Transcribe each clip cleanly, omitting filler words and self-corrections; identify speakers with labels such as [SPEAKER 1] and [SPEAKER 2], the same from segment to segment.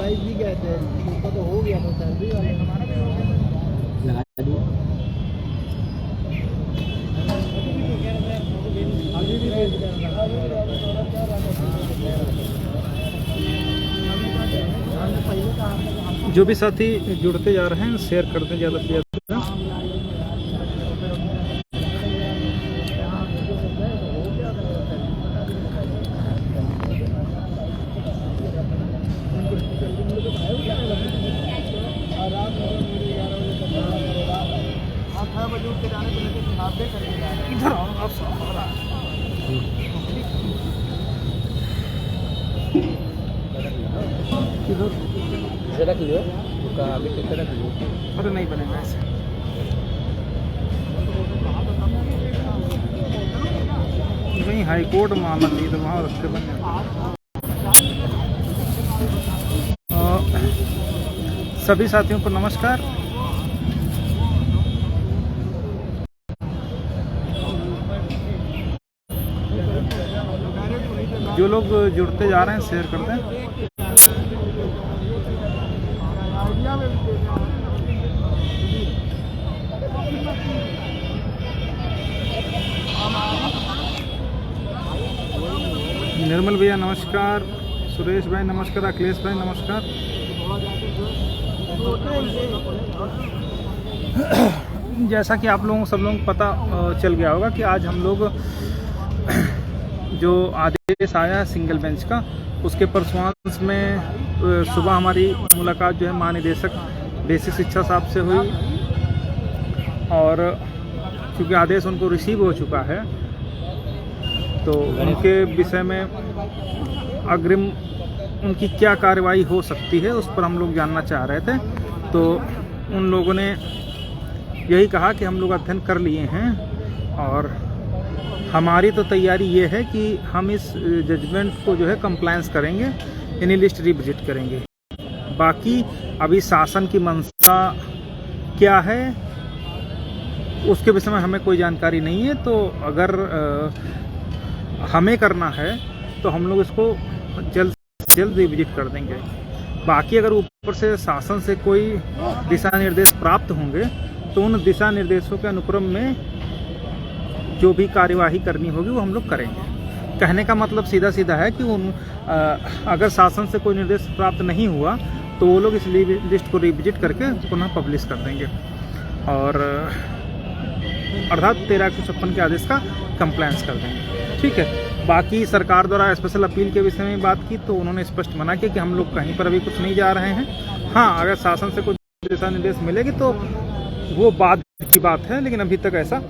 [SPEAKER 1] Price भी कहते हैं, उसका तो हो गया, तो सैलरी वाले हमारा भी हो गया, लगा दिया। अभी भी
[SPEAKER 2] जो भी साथी जुड़ते जा रहे हैं शेयर करते ज़्यादा से ज़्यादा। इधर आओ आप
[SPEAKER 1] रख लियो, अभी टिकट रख लियो।
[SPEAKER 2] अरे नहीं बनेगा ऐसे। वहीं हाई कोर्ट मामला थी तो वहाँ रखते बन जाता। सभी साथियों को नमस्कार। जो लोग जुड़ते जा रहे हैं शेयर करते हैं। निर्मल भैया नमस्कार, सुरेश भाई नमस्कार, अखिलेश भाई नमस्कार। जैसा कि आप लोगों सब लोगों को पता चल गया होगा कि आज हम लोग जो आदेश आया सिंगल बेंच का, उसके परसुआंस में सुबह हमारी मुलाकात जो है महानिदेशक बेसिक शिक्षा साहब से हुई, और क्योंकि आदेश उनको रिसीव हो चुका है तो उनके विषय में अग्रिम उनकी क्या कार्रवाई हो सकती है उस पर हम लोग जानना चाह रहे थे। तो उन लोगों ने यही कहा कि हम लोग अध्ययन कर लिए हैं और हमारी तो तैयारी ये है कि हम इस जजमेंट को जो है कंप्लायंस करेंगे, यानी लिस्ट रिविजिट करेंगे। बाकी अभी शासन की मंशा क्या है उसके विषय में हमें कोई जानकारी नहीं है। तो अगर हमें करना है तो हम लोग इसको जल्द से जल्द रिविजिट कर देंगे। बाकी अगर ऊपर से शासन से कोई दिशा निर्देश प्राप्त होंगे तो उन दिशा निर्देशों के अनुक्रम में जो भी कार्यवाही करनी होगी वो हम लोग करेंगे। कहने का मतलब सीधा सीधा है कि अगर शासन से कोई निर्देश प्राप्त नहीं हुआ तो वो लोग इस लिस्ट को रिविजिट करके पुनः पब्लिश कर देंगे और अर्थात 1356 के आदेश का कंप्लायंस कर देंगे। ठीक है। बाकी सरकार द्वारा स्पेशल अपील के विषय में बात की तो उन्होंने स्पष्ट मना किया कि हम लोग कहीं पर अभी कुछ नहीं जा रहे हैं। हाँ, अगर शासन से कुछ दिशा निर्देश मिलेगी तो वो बाद की बात है, लेकिन अभी तक ऐसा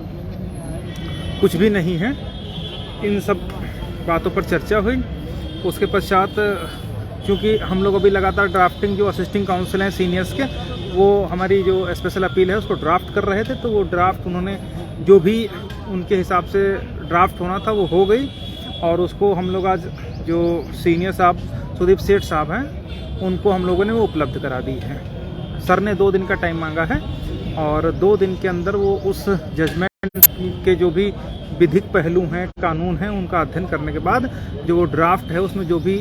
[SPEAKER 2] कुछ भी नहीं है। इन सब बातों पर चर्चा हुई। उसके पश्चात क्योंकि हम लोग अभी लगातार ड्राफ्टिंग जो असिस्टिंग काउंसिल हैं सीनियर्स के, वो हमारी जो स्पेशल अपील है उसको ड्राफ्ट कर रहे थे, तो वो ड्राफ्ट उन्होंने जो भी उनके हिसाब से ड्राफ्ट होना था वो हो गई और उसको हम लोग आज जो सीनियर साहब सुदीप सेठ साहब हैं उनको हम लोगों ने वो उपलब्ध करा दी है। सर ने 2 दिन का टाइम मांगा है और 2 दिन के अंदर वो उस जजमेंट के जो भी विधिक पहलू हैं, कानून हैं, उनका अध्ययन करने के बाद जो वो ड्राफ्ट है उसमें जो भी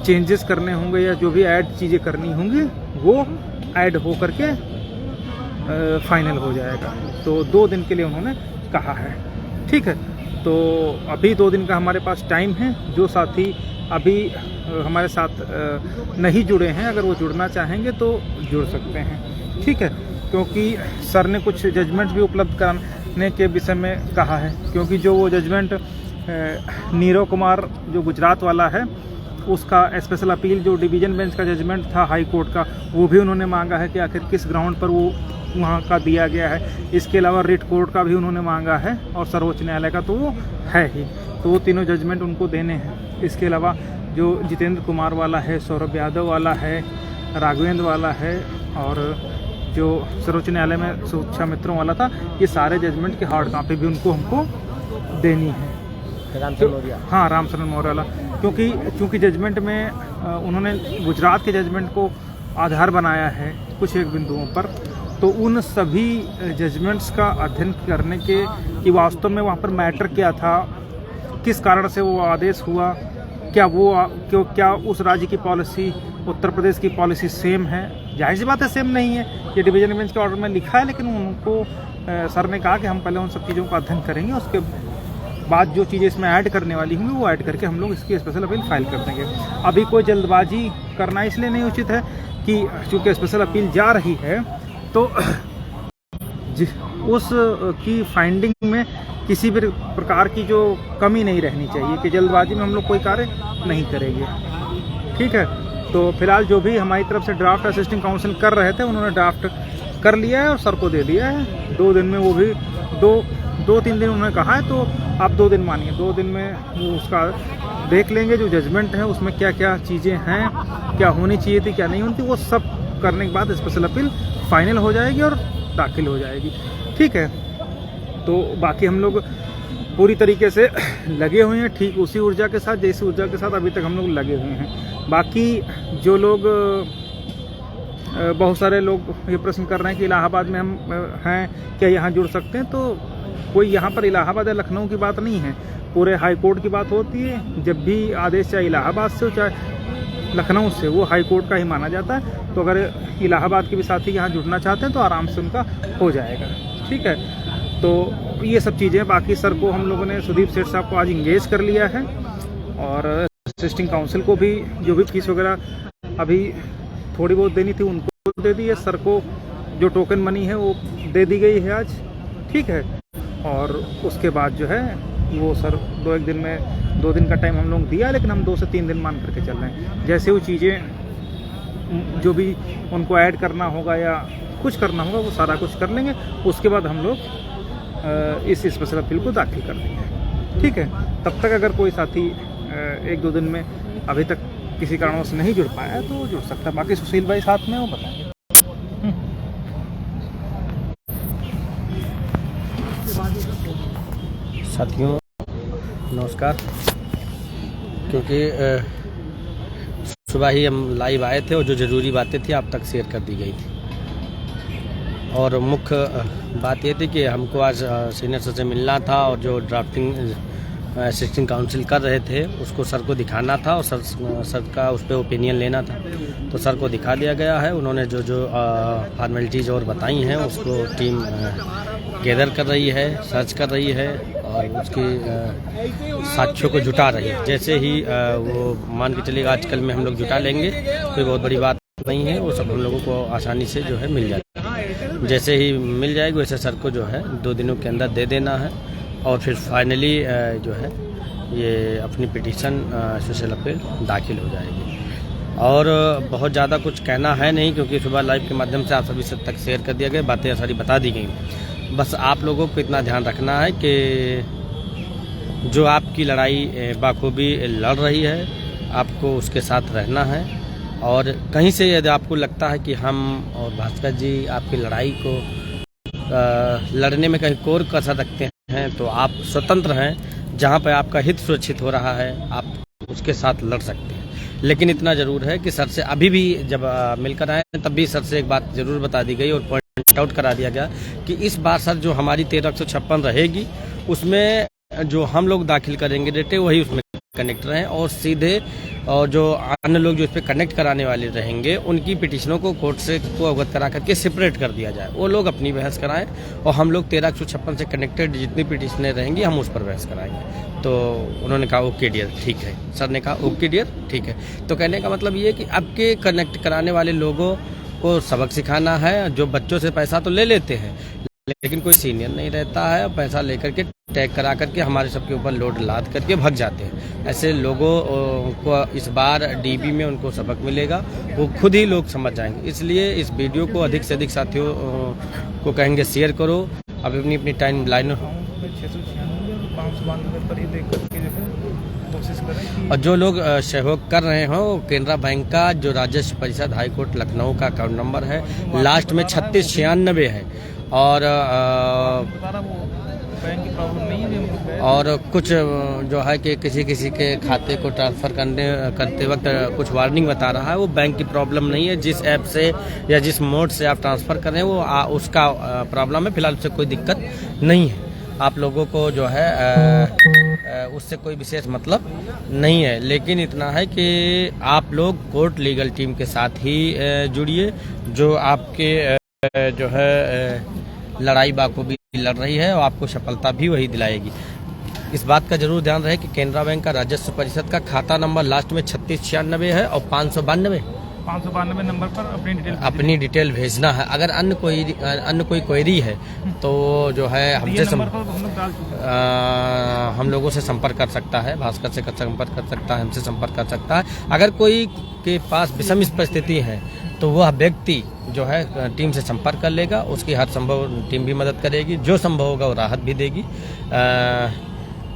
[SPEAKER 2] चेंजेस करने होंगे या जो भी ऐड चीज़ें करनी होंगी वो ऐड हो करके फाइनल हो जाएगा। तो 2 दिन के लिए उन्होंने कहा है। ठीक है, तो अभी 2 दिन का हमारे पास टाइम है। जो साथी अभी हमारे साथ नहीं जुड़े हैं, अगर वो जुड़ना चाहेंगे तो जुड़ सकते हैं। ठीक है, क्योंकि सर ने कुछ जजमेंट भी उपलब्ध कराने के विषय में कहा है, क्योंकि जो वो जजमेंट नीरव कुमार जो गुजरात वाला है उसका स्पेशल अपील जो डिवीज़न बेंच का जजमेंट था हाई कोर्ट का, वो भी उन्होंने मांगा है कि आखिर किस ग्राउंड पर वो वहाँ का दिया गया है। इसके अलावा रिट कोर्ट का भी उन्होंने मांगा है और सर्वोच्च न्यायालय का तो वो है ही, तो वो तीनों जजमेंट उनको देने हैं। इसके अलावा जो जितेंद्र कुमार वाला है, सौरभ यादव वाला है, राघवेंद्र वाला है और जो सर्वोच्च न्यायालय में सुरक्षा मित्रों वाला था, ये सारे जजमेंट की हार्ड कॉपी भी उनको हमको देनी है।
[SPEAKER 1] रामचंद्र मौर्य,
[SPEAKER 2] हाँ, रामचंद्र मौर्य वाला, क्योंकि जजमेंट में उन्होंने गुजरात के जजमेंट को आधार बनाया है कुछ एक बिंदुओं पर, तो उन सभी जजमेंट्स का अध्ययन करने के कि वास्तव में वहाँ पर मैटर क्या था, किस कारण से वो आदेश हुआ, क्या उस राज्य की पॉलिसी उत्तर प्रदेश की पॉलिसी सेम है? जाहिर सी बात है सेम नहीं है, ये डिवीजन बेंच के ऑर्डर में लिखा है, लेकिन उनको सर ने कहा कि हम पहले उन सब चीज़ों का अध्ययन करेंगे, उसके बाद जो चीज़ें इसमें ऐड करने वाली होंगी वो ऐड करके हम लोग इसकी स्पेशल अपील फाइल कर देंगे। अभी कोई जल्दबाजी करना इसलिए नहीं उचित है कि चूँकि स्पेशल अपील जा रही है तो उस की फाइंडिंग में किसी भी प्रकार की जो कमी नहीं रहनी चाहिए कि जल्दबाजी में हम लोग कोई कार्य नहीं करेंगे। ठीक है, तो फिलहाल जो भी हमारी तरफ से ड्राफ्ट असिस्टिंग काउंसिल कर रहे थे उन्होंने ड्राफ्ट कर लिया है और सर को दे दिया है 2 दिन में। वो भी 2-3 दिन उन्होंने कहा है, तो आप 2 दिन मानिए, 2 दिन में वो उसका देख लेंगे। जो जजमेंट है उसमें क्या क्या चीज़ें हैं, क्या होनी चाहिए थी क्या नहीं होनी थी, वो सब करने के बाद स्पेशल अपील फाइनल हो जाएगी और दाखिल हो जाएगी। ठीक है, तो बाकी हम लोग पूरी तरीके से लगे हुए हैं, ठीक उसी ऊर्जा के साथ जैसी ऊर्जा के साथ अभी तक हम लोग लगे हुए हैं। बाकी जो लोग बहुत सारे लोग ये प्रश्न कर रहे हैं कि इलाहाबाद में हम हैं, क्या यहाँ जुड़ सकते हैं, तो कोई यहाँ पर इलाहाबाद या लखनऊ की बात नहीं है, पूरे हाई कोर्ट की बात होती है। जब भी आदेश चाहे इलाहाबाद से हो चाहे लखनऊ से, वो हाई कोर्ट का ही माना जाता है। तो अगर इलाहाबाद के भी साथी यहाँ जुड़ना चाहते हैं तो आराम से उनका हो जाएगा। ठीक है, तो ये सब चीज़ें। बाकी सर को हम लोगों ने, सुदीप सेठ साहब को आज इंगेज कर लिया है और असिस्टिंग काउंसिल को भी जो भी फीस वगैरह अभी थोड़ी बहुत देनी थी उनको दे दी है। सर को जो टोकन मनी है वो दे दी गई है आज। ठीक है, और उसके बाद जो है वो सर 2-1 दिन में 2 दिन का टाइम हम लोग दिया, लेकिन हम 2 से 3 दिन मान करके चल रहे हैं। जैसे वो चीज़ें जो भी उनको ऐड करना होगा या कुछ करना होगा वो सारा कुछ कर लेंगे। उसके बाद हम लोग इस स्पेशल अपील को दाखिल कर देंगे। ठीक है, तब तक अगर कोई साथी 1-2 दिन में अभी तक किसी कारणवश नहीं जुड़ पाया है तो जुड़ सकता है। बाकी सुशील भाई साथ में वो बताएंगे।
[SPEAKER 3] साथियों नमस्कार। क्योंकि सुबह ही हम लाइव आए थे और जो ज़रूरी बातें थी आप तक शेयर कर दी गई थी, और मुख्य बात ये थी कि हमको आज सीनियर सर से मिलना था और जो ड्राफ्टिंग असिस्टिंग काउंसिल कर रहे थे उसको सर को दिखाना था और सर का उस पर ओपिनियन लेना था। तो सर को दिखा दिया गया है। उन्होंने जो फॉर्मेलिटीज़ और बताई हैं उसको टीम गैदर कर रही है, सर्च कर रही है और उसकी साक्ष्यों को जुटा रही है। जैसे ही वो मान के चलिएगा आजकल में हम लोग जुटा लेंगे, कोई बहुत बड़ी बात नहीं है, वो सब हम लोगों को आसानी से जो है मिल जाएगी। जैसे ही मिल जाएगी वैसे सर को जो है 2 दिनों के अंदर दे देना है और फिर फाइनली जो है ये अपनी पिटीशन स्पेशल अपील दाखिल हो जाएगी। और बहुत ज़्यादा कुछ कहना है नहीं, क्योंकि सुबह लाइव के माध्यम से आप सभी सब तक शेयर कर दिया गया, बातें सारी बता दी गई। बस आप लोगों को इतना ध्यान रखना है कि जो आपकी लड़ाई बाखूबी लड़ रही है आपको उसके साथ रहना है। और कहीं से यदि आपको लगता है कि हम और भास्कर जी आपकी लड़ाई को लड़ने में कहीं कोर कसर रखते हैं तो आप स्वतंत्र हैं। जहां पर आपका हित सुरक्षित हो रहा है आप उसके साथ लड़ सकते हैं। लेकिन इतना ज़रूर है कि सर से अभी भी जब मिलकर आए तब भी सर से एक बात ज़रूर बता दी गई और पॉइंट आउट करा दिया गया कि इस बार सर जो हमारी 1356 रहेगी उसमें जो हम लोग दाखिल करेंगे डेटे वही उसमें कनेक्ट रहें और सीधे और जो अन्य लोग जो इस पर कनेक्ट कराने वाले रहेंगे उनकी पिटिशनों को कोर्ट से को अवगत करा करके सेपरेट कर दिया जाए। वो लोग अपनी बहस कराएं और हम लोग 1356 से कनेक्टेड जितनी पिटिशनें रहेंगी हम उस पर बहस कराएंगे। तो उन्होंने कहा ओके डियर ठीक है। सर ने कहा ओके डियर ठीक है। तो कहने का मतलब ये कि अब के कनेक्ट कराने वाले लोगों को सबक सिखाना है। जो बच्चों से पैसा तो ले लेते हैं लेकिन कोई सीनियर नहीं रहता है, पैसा लेकर के टैग करा करके हमारे सबके ऊपर लोड लाद करके भाग जाते हैं। ऐसे लोगों को इस बार डीबी में उनको सबक मिलेगा, वो खुद ही लोग समझ जाएंगे। इसलिए इस वीडियो को अधिक से अधिक साथियों को कहेंगे शेयर करो। अब अपनी अपनी टाइम लाइन और जो लोग सहयोग कर रहे हो केनरा बैंक का जो राजस्व परिषद हाई कोर्ट लखनऊ का अकाउंट नंबर है लास्ट में 3696 है और कुछ जो है कि किसी के खाते को ट्रांसफ़र करते वक्त कुछ वार्निंग बता रहा है। वो बैंक की प्रॉब्लम नहीं है। जिस ऐप से या जिस मोड से आप ट्रांसफ़र कर रहे हैं वो उसका प्रॉब्लम है। फिलहाल उससे कोई दिक्कत नहीं है। आप लोगों को जो है उससे कोई विशेष मतलब नहीं है, लेकिन इतना है कि आप लोग कोर्ट लीगल टीम के साथ ही जुड़िए, जो आपके जो है लड़ाई बाखूबी लड़ रही है और आपको सफलता भी वही दिलाएगी। इस बात का जरूर ध्यान रहे कि केनरा बैंक का राजस्व परिषद का खाता नंबर लास्ट में 3696 है और 592
[SPEAKER 2] नंबर पर
[SPEAKER 3] अपनी डिटेल भेजना है। अगर अन्य कोई क्वेरी है तो जो है हमसे हम लोगों से संपर्क कर सकता है, भास्कर से संपर्क कर सकता है, हमसे संपर्क कर सकता है। अगर कोई के पास विषम परिस्थिति है तो वह व्यक्ति जो है टीम से संपर्क कर लेगा, उसकी हर संभव टीम भी मदद करेगी, जो संभव होगा वो राहत भी देगी।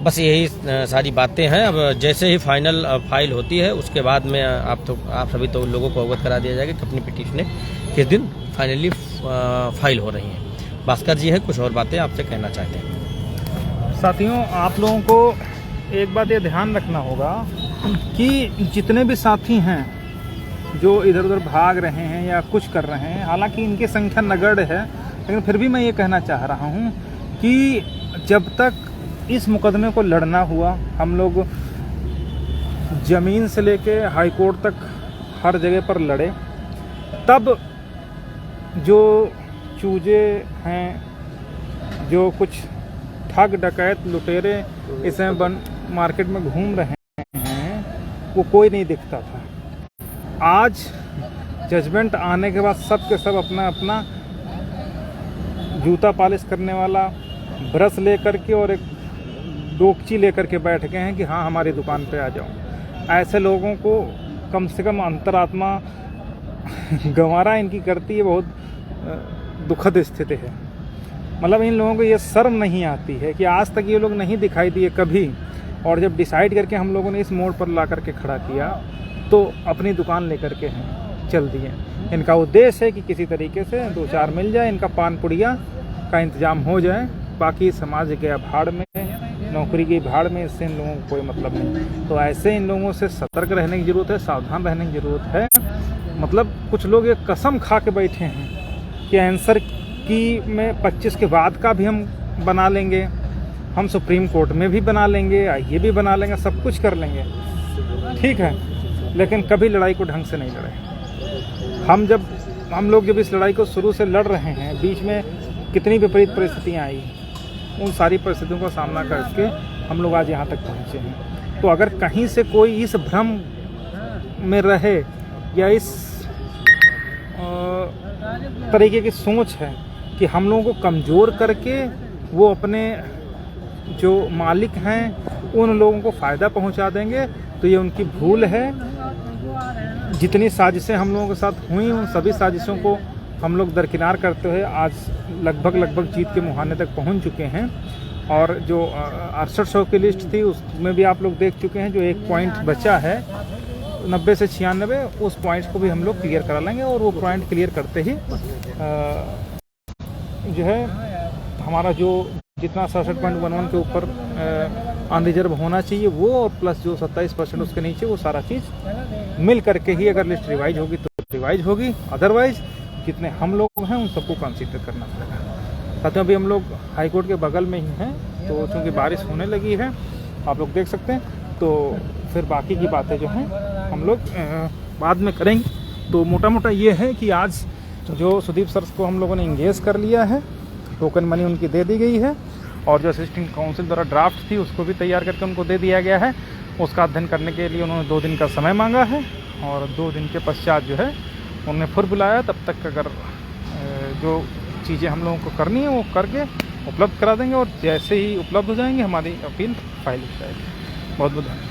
[SPEAKER 3] बस यही सारी बातें हैं। अब जैसे ही फाइनल फाइल होती है उसके बाद में आप सभी तो लोगों को अवगत करा दिया जाएगा कि अपनी पिटीशनें किस दिन फाइनली फाइल हो रही हैं। भास्कर जी है कुछ और बातें आपसे कहना चाहते हैं।
[SPEAKER 2] साथियों, आप लोगों को एक बात ये ध्यान रखना होगा कि जितने भी साथी हैं जो इधर उधर भाग रहे हैं या कुछ कर रहे हैं, हालांकि इनकी संख्या नगण्य है, लेकिन फिर भी मैं ये कहना चाह रहा हूँ कि जब तक इस मुकदमे को लड़ना हुआ, हम लोग ज़मीन से लेके हाई कोर्ट तक हर जगह पर लड़े, तब जो चूजे हैं, जो कुछ ठग डकैत लुटेरे इस समय मार्केट में घूम रहे हैं, वो कोई नहीं दिखता था। आज जजमेंट आने के बाद सब के सब अपना अपना जूता पॉलिश करने वाला ब्रश लेकर के और एक डोकची लेकर के बैठ गए हैं कि हाँ हमारी दुकान पे आ जाओ। ऐसे लोगों को कम से कम अंतरात्मा गंवारा इनकी करती है, बहुत दुखद स्थिति है। मतलब इन लोगों को ये शर्म नहीं आती है कि आज तक ये लोग नहीं दिखाई दिए कभी, और जब डिसाइड करके हम लोगों ने इस मोड़ पर ला करके खड़ा किया तो अपनी दुकान लेकर के हैं चल दिए। इनका उद्देश्य है कि किसी तरीके से दो चार मिल जाए, इनका पान पुड़िया का इंतजाम हो जाए, बाकी समाज गया भाड़ में, नौकरी की भाड़ में, इससे इन लोगों को कोई मतलब नहीं। तो ऐसे इन लोगों से सतर्क रहने की ज़रूरत है, सावधान रहने की ज़रूरत है। मतलब कुछ लोग ये कसम खा के बैठे हैं कि आंसर की में 25 के बाद का भी हम बना लेंगे, हम सुप्रीम कोर्ट में भी बना लेंगे, ये भी बना लेंगे, सब कुछ कर लेंगे, ठीक है, लेकिन कभी लड़ाई को ढंग से नहीं लड़े। हम लोग जब इस लड़ाई को शुरू से लड़ रहे हैं, बीच में कितनी विपरीत परिस्थितियाँ आई, उन सारी परिस्थितियों का सामना करके हम लोग आज यहाँ तक पहुँचे हैं। तो अगर कहीं से कोई इस भ्रम में रहे या इस तरीके की सोच है कि हम लोगों को कमज़ोर करके वो अपने जो मालिक हैं उन लोगों को फ़ायदा पहुँचा देंगे, तो ये उनकी भूल है। जितनी साजिशें हम लोगों के साथ हुई, उन सभी साजिशों को हम लोग दरकिनार करते हुए आज लगभग जीत के मुहाने तक पहुंच चुके हैं। और जो 6800 की लिस्ट थी उसमें भी आप लोग देख चुके हैं, जो एक पॉइंट बचा है 90 से 96, उस पॉइंट को भी हम लोग क्लियर करा लेंगे। और वो पॉइंट क्लियर करते ही जो है हमारा जो जितना 67.11 के ऊपर अनरिजर्व होना चाहिए वो, और प्लस जो 27% उसके नीचे, वो सारा चीज़ मिल करके ही अगर लिस्ट रिवाइज होगी तो रिवाइज होगी, अदरवाइज जितने हम लोग हैं उन सबको कंसीडर करना पड़ेगा। साथ में अभी हम लोग हाई कोर्ट के बगल में ही हैं, तो चूँकि बारिश होने लगी है आप लोग देख सकते हैं, तो फिर बाकी की बातें जो हैं हम लोग बाद में करेंगे। तो मोटा मोटा ये है कि आज जो सुदीप सर को हम लोगों ने इंगेज कर लिया है, टोकन मनी उनकी दे दी गई है, और जो असिस्टेंट काउंसिल द्वारा ड्राफ्ट थी उसको भी तैयार करके उनको दे दिया गया है। उसका अध्ययन करने के लिए उन्होंने 2 दिन का समय मांगा है, और 2 दिन के पश्चात जो है उन्होंने फिर बुलाया। तब तक अगर जो चीज़ें हम लोगों को करनी है वो करके उपलब्ध करा देंगे, और जैसे ही उपलब्ध हो जाएंगे हमारी अपील फाइल हो जाएगी। बहुत बहुत धन्यवाद।